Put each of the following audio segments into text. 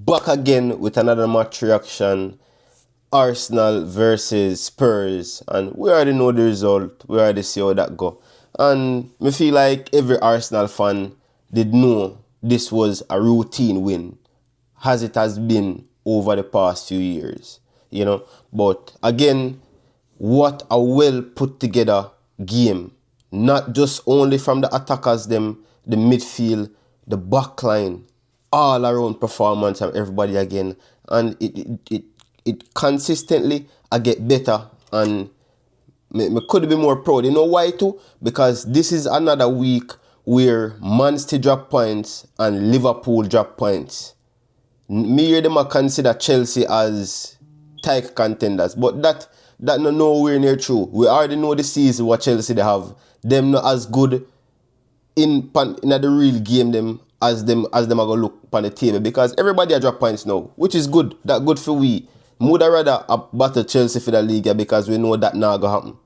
Back again with another match reaction. Arsenal versus Spurs, and we already know the result. We already see how that go. And me feel like every Arsenal fan did know this was a routine win, as it has been over the past few years. But again, what a well put together game. Not just only from the attackers, them, the midfield, the back line, all around performance of everybody again. And it consistently I get better, and me could be more proud. You know why too? Because this is another week where Man City drop points and Liverpool drop points. Me hear them a consider Chelsea as title contenders, but that no nowhere near true. We already know the season what Chelsea they have. Them not as good in the real game them as them are gonna look on the table, because everybody a drop points now, which is good. That good for we. Would I rather battle Chelsea for the league, because we know that now gonna happen,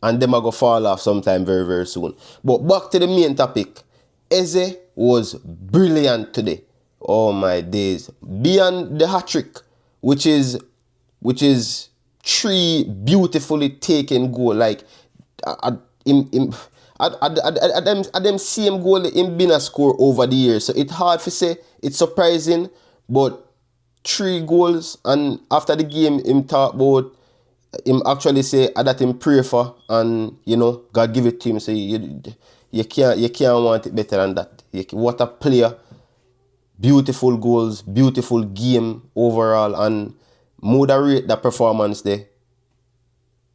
and them are gonna fall off sometime very very soon. But back to the main topic. EZE was brilliant today. Oh my days! Beyond the hat trick, which is three beautifully taken goal. Like at them same goal him been a score over the years. So it's hard to say. It's surprising, but 3 goals, and after the game him talk about, him actually say that him pray for, and God give it to him. So you can't want it better than that. What a player. Beautiful goals, beautiful game overall, and moderate that performance there.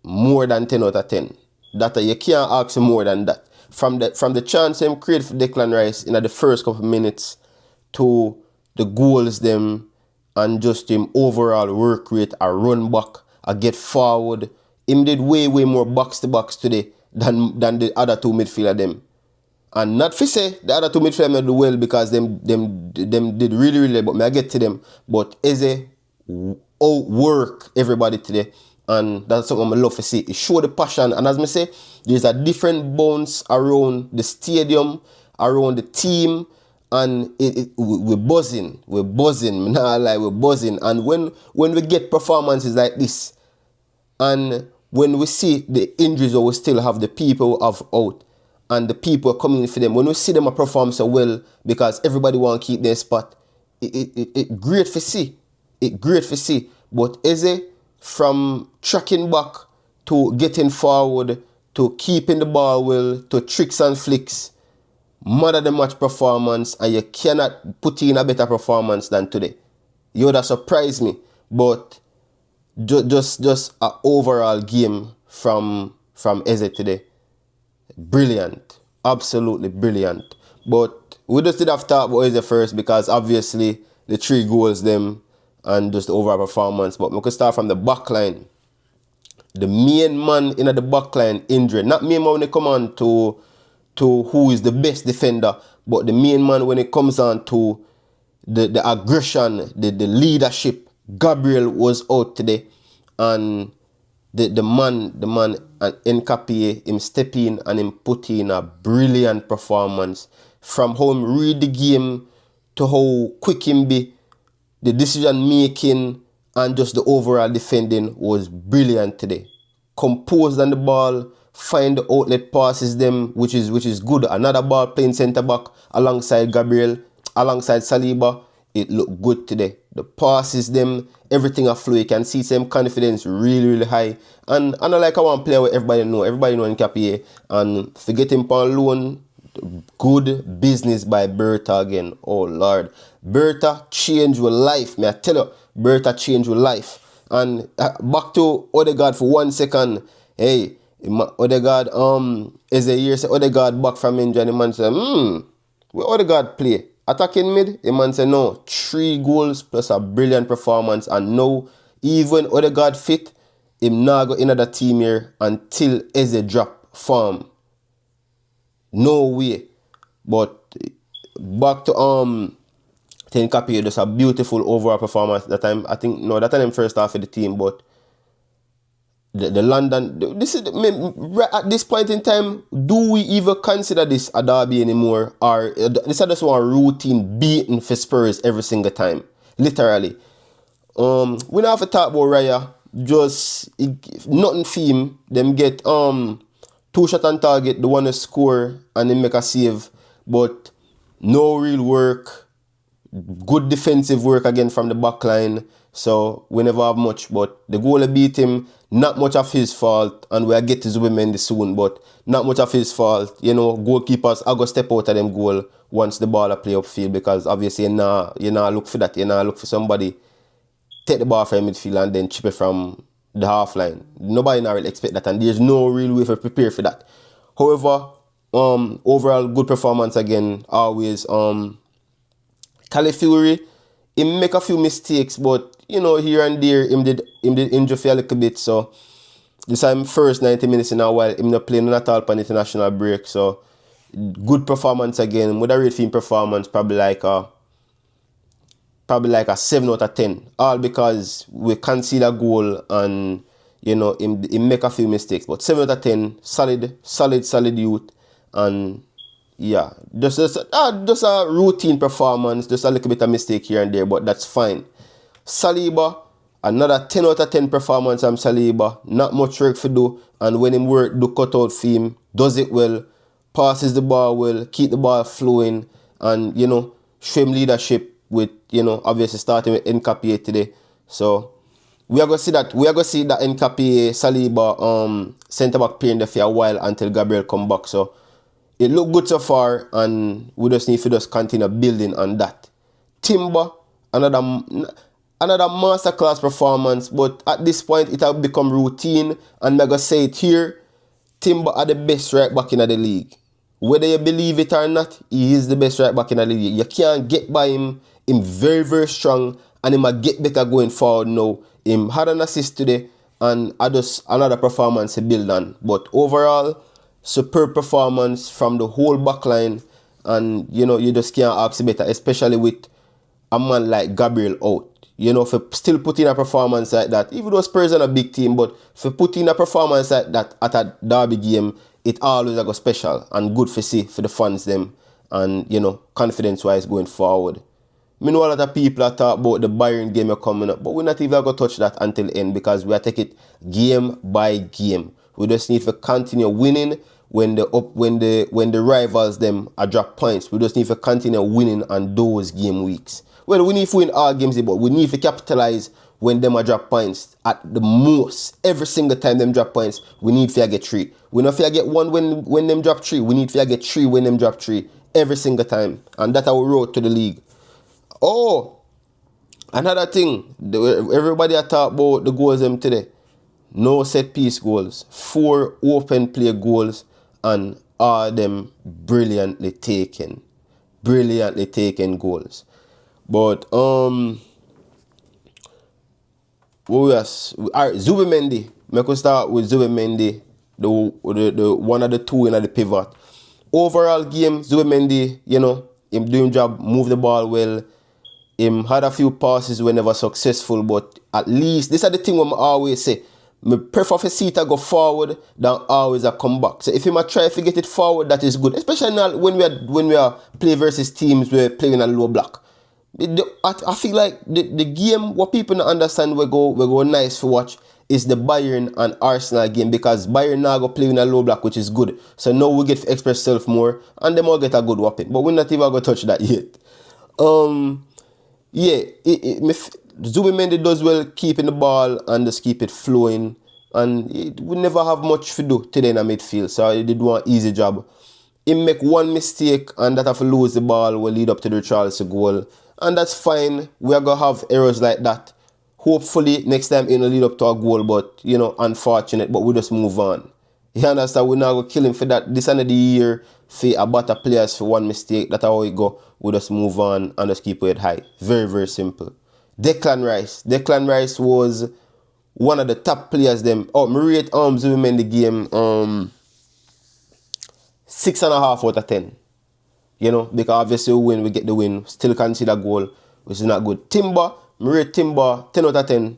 More than 10 out of 10. That you can't ask more than that. From the chance him create for Declan Rice in the first couple of minutes to the goals them, and just him overall work rate, a run back, a get forward. Him did way more box to box today than the other two midfielder them. And not for say the other two midfielders do well, because them did really, but I get to them. But EZE outwork everybody today, and that's something I love to see. It show the passion, and as I say, there's a different bounce around the stadium, around the team, and we're buzzing. Nah, like we're buzzing. And when we get performances like this, and when we see the injuries, or we still have the people of out, and the people are coming in for them, when we see them perform so well, because everybody want to keep their spot, it great for see. It great for see. But EZE, from tracking back to getting forward to keeping the ball well to tricks and flicks, mother the match performance, and you cannot put in a better performance than today. You would have surprised me, but just an overall game from EZE today. Brilliant, absolutely brilliant. But we just did have to talk about EZE first, because obviously the 3 goals them and just the overall performance. But we could start from the back line. The main man in the back line injured. Not main man when it come on to who is the best defender, but the main man when it comes on to the aggression, the leadership. Gabriel was out today, and the man and Nkapie, him step in and him put in a brilliant performance. From how him read the game to how quick him be, the decision making and just the overall defending was brilliant today. Composed on the ball, find the outlet passes them, which is good. Another ball playing centre back alongside Gabriel, alongside Saliba. It looked good today. The passes them, everything are flow. You can see some confidence really high. And I know, like I want to play with everybody know Nkapie, and forget him on loan. Good business by Berta again. Oh Lord, Berta changed your life. May I tell you, Berta changed your life. And back to Odegaard for 1 second. Hey, Odegaard, is a year say Odegaard back from injury, and the man say, where Odegaard play? Attacking mid? The man say no. 3 goals plus a brilliant performance, and now even Odegaard fit, him now go in the team here until EZE drop form. No way. But back to Nkapie, just a beautiful overall performance that time. I think that time first half of the team, but the London, this is at this point in time, do we even consider this a derby anymore, or this is just one routine beating for Spurs every single time? literally. We don't have to talk about Raya. Just nothing for him. Them get 2 shot on target, the one to score and then make a save. But no real work. Good defensive work again from the back line. So we never have much. But the goalie beat him. Not much of his fault. And we'll get to Zubimendi soon. But not much of his fault. You know, goalkeepers are going to step out of them goal once the ball play upfield. Because obviously you not look for that. You not look for somebody take the ball from midfield and then chip it from the half line. Nobody not really expect that, and there's no real way to prepare for that. However, overall good performance again. Always. Califury, he make a few mistakes, but you know here and there him did injure for a little bit. So this time first 90 minutes in a while, him not playing at all for the international break. So good performance again. Would I rate him performance probably like a 7 out of 10. All because we concede a goal and, you know, he make a few mistakes. But 7 out of 10, solid youth. And, yeah, just a routine performance. Just a little bit of mistake here and there, but that's fine. Saliba, another 10 out of 10 performance from Saliba. Not much work to do. And when him work, do cut out for him. Does it well. Passes the ball well. Keep the ball flowing. And, you know, show him leadership. With, you know, obviously starting with Nkapie today. So we are going to see that Nkapie Saliba centre back pairing there for a while until Gabriel come back. So it look good so far, and we just need to just continue building on that. Timber, another masterclass performance, but at this point it has become routine, and I'm going to say it here, Timber are the best right back in the league. Whether you believe it or not, he is the best right back in the league. You can't get by him. Him very, very strong, and he might get better going forward now. Him had an assist today, and just another performance to build on. But overall, superb performance from the whole back line, and you know, you just can't ask better, especially with a man like Gabriel out. You know, for still putting a performance like that, even though Spurs are a big team, but for putting a performance like that at a derby game, it always go special and good for see for the fans them, and you know, confidence wise going forward. I know a lot of people are talk about the Bayern game coming up, but we're not even going to touch that until the end because we are taking it game by game. We just need to continue winning when the rivals them are drop points. We just need to continue winning on those game weeks. Well, we need to win all games, but we need to capitalize when them are drop points at the most. Every single time them drop points, we need to get 3. We not get 1 when them drop 3. We need to get 3 when them drop 3 every single time, and that's our road to the league. Oh, another thing, everybody are talk about the goals them today. No set piece goals, 4 open play goals, and all them brilliantly taken goals. But Zubimendi. I could start with Zubimendi, the one of the two in the pivot. Overall game, Zubimendi, you know, him doing job, move the ball well. Him had a few passes were never successful, but at least this is the thing I always say. I prefer for Sita go forward than always a come back. So if you might try to get it forward, that is good. Especially now when we are play versus teams we're playing a low block. I feel like the game what people don't understand we go nice for watch is the Bayern and Arsenal game, because Bayern now go play in a low block, which is good. So now we get to express self more and them all get a good whopping. But we're not even going to touch that yet. Yeah, Zubimendi does well keeping the ball and just keep it flowing, and we never have much to do today in the midfield, so he did one easy job. He make one mistake and that have to lose the ball will lead up to the Richarlison goal, and that's fine. We are going to have errors like that. Hopefully next time it will lead up to a goal, but you know, unfortunate, but we just move on. You understand? We're not going to kill him for that. This end of the year, for a better players for one mistake, that's how we go. We just move on and just keep it high. Very, very simple. Declan Rice was one of the top players them. Oh, me rate Zubimendi the game 6.5 out of 10. You know, because obviously we get the win. Still consider goal, which is not good. Timber, me rate Timber 10 out of 10.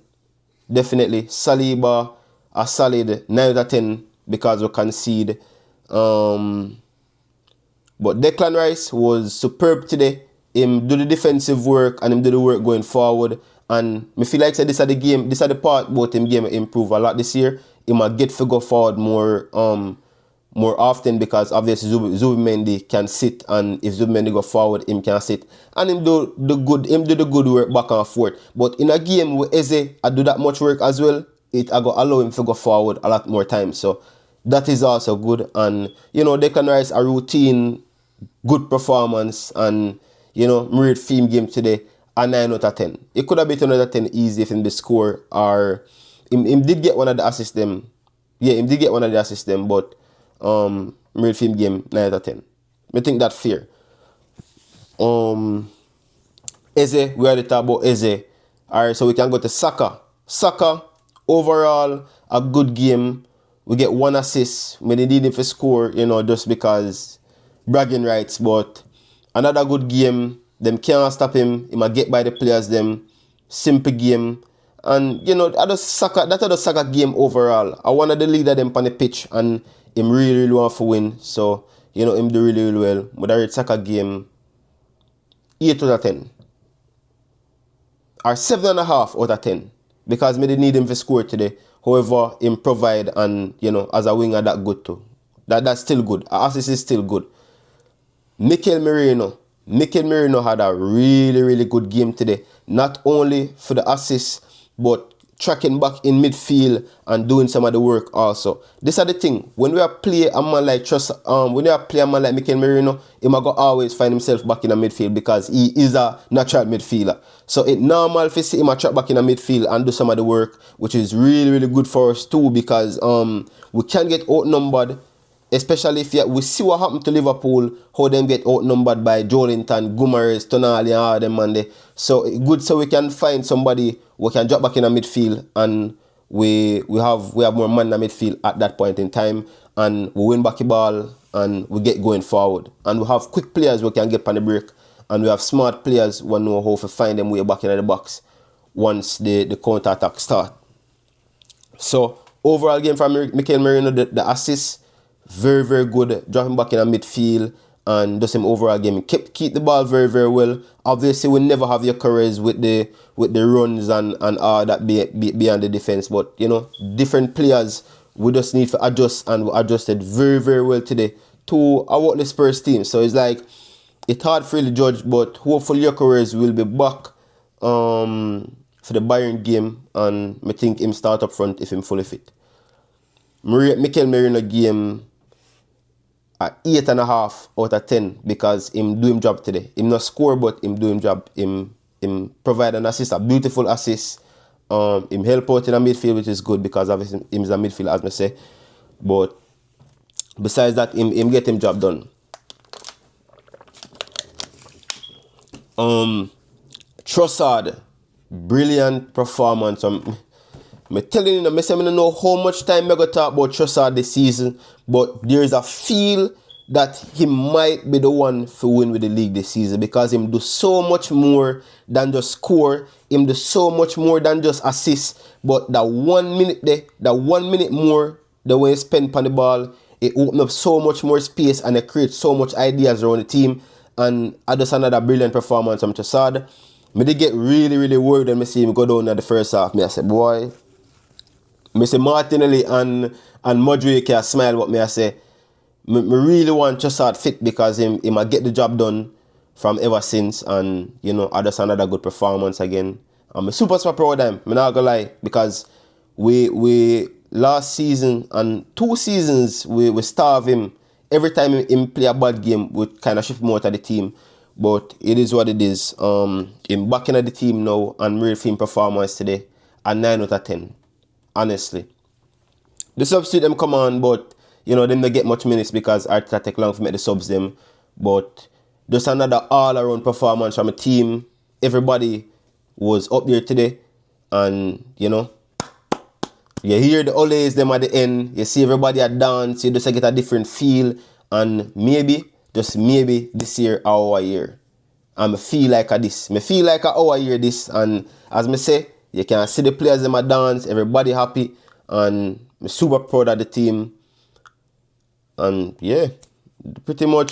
Definitely. Saliba a solid 9 out of 10 because we concede. But Declan Rice was superb today. him do the defensive work and him do the work going forward. And me feel like say this are the game, this are the part both him game improve a lot this year. He might get to go forward more often because obviously Zubimendi can sit, and if Zubimendi go forward, him can sit. And him do the good work back and forth. But in a game with EZE, I do that much work as well, it I go allow him to go forward a lot more times. So that is also good. And Declan Rice a routine good performance, and me rate theme game today a 9 out of 10. It could have been 10 out of 10 easy if him the score, or him did get one of the assists them. Yeah, him did get one of the assists them, but me rate theme game 9 out of 10. I think that's fair. EZE, we already talked about EZE. Alright, so we can go to Saka. Saka, overall, a good game. We get 1 assist. We didn't need him to score, just because bragging rights, but another good game. Them can't stop him. He might get by the players them. Simple game. And that was Saka game overall. I wanted the leader them on the pitch, and him really want to win. So, him do really well. But I rate Saka game 8 out of 10. Or 7.5 out of 10. Because me didn't need him to score today. However, him provide, and as a winger that good too. That's still good. Assist is still good. Mikel Merino had a really, really good game today. Not only for the assist, but tracking back in midfield and doing some of the work also. This is the thing. When we are play a man like Mikel Merino, he might go always find himself back in the midfield because he is a natural midfielder. So it's normal to see him track back in the midfield and do some of the work, which is really, really good for us too, because we can get outnumbered. Especially if we see what happened to Liverpool, how them get outnumbered by Joelinton, Gumares, Tonali, and all them man there. So it's good so we can find somebody who can drop back in the midfield, and we have more man in the midfield at that point in time, and we win back the ball and we get going forward. And we have quick players who can get on the break, and we have smart players who know how to find them way back in the box once the counter attack start. So overall game from Mikel Merino, the assist, very, very good. Dropping back in the midfield and does him overall game. Keep the ball very, very well. Obviously, we never have your courage with the runs and all that beyond the defense. But different players, we just need to adjust, and we adjusted very, very well today to our the Spurs team. So it's like it's hard for you to judge, but hopefully your courage will be back for the Bayern game, and I think him start up front if him fully fit. Mikel Merino game 8.5 out of 10 because him do him job today. Him not score, but him do him job. Him provide an assist, a beautiful assist. Him help out in the midfield, which is good because obviously him is a midfield, as I say. But besides that, him get him job done. Trossard, brilliant performance. I'm telling you, I don't know how much time I got to talk about Trossard this season, but there is a feel that he might be the one to win with the league this season because him do so much more than just score. Him do so much more than just assist. But that 1 minute there, that 1 minute more, the way he spend on the ball, it open up so much more space and it creates so much ideas around the team. And I just another brilliant performance from Trossard. I did get really, really worried when I see him go down in the first half. I said, boy, I say Martinelli and Modric can smile, but I say, I really want Trossard fit because he might get the job done from ever since, and I just another good performance again. I'm super proud of him. I'm not gonna lie, because we last season and 2 seasons we starve him. Every time he play a bad game, we kind of shift him out of the team. But it is what it is. Him back in the team now and real film performance today, a 9 out of 10. Honestly. The substitute them come on, but them don't get much minutes because Arteta take long to make the subs them. But just another all-around performance from a team. Everybody was up there today. And, you hear the olays them at the end. You see everybody at dance. You just get a different feel. And maybe, just maybe, this year our year. And I feel like this. I feel like our year this. And as I say, you can see the players them at dance. Everybody happy. And I'm super proud of the team. And yeah, pretty much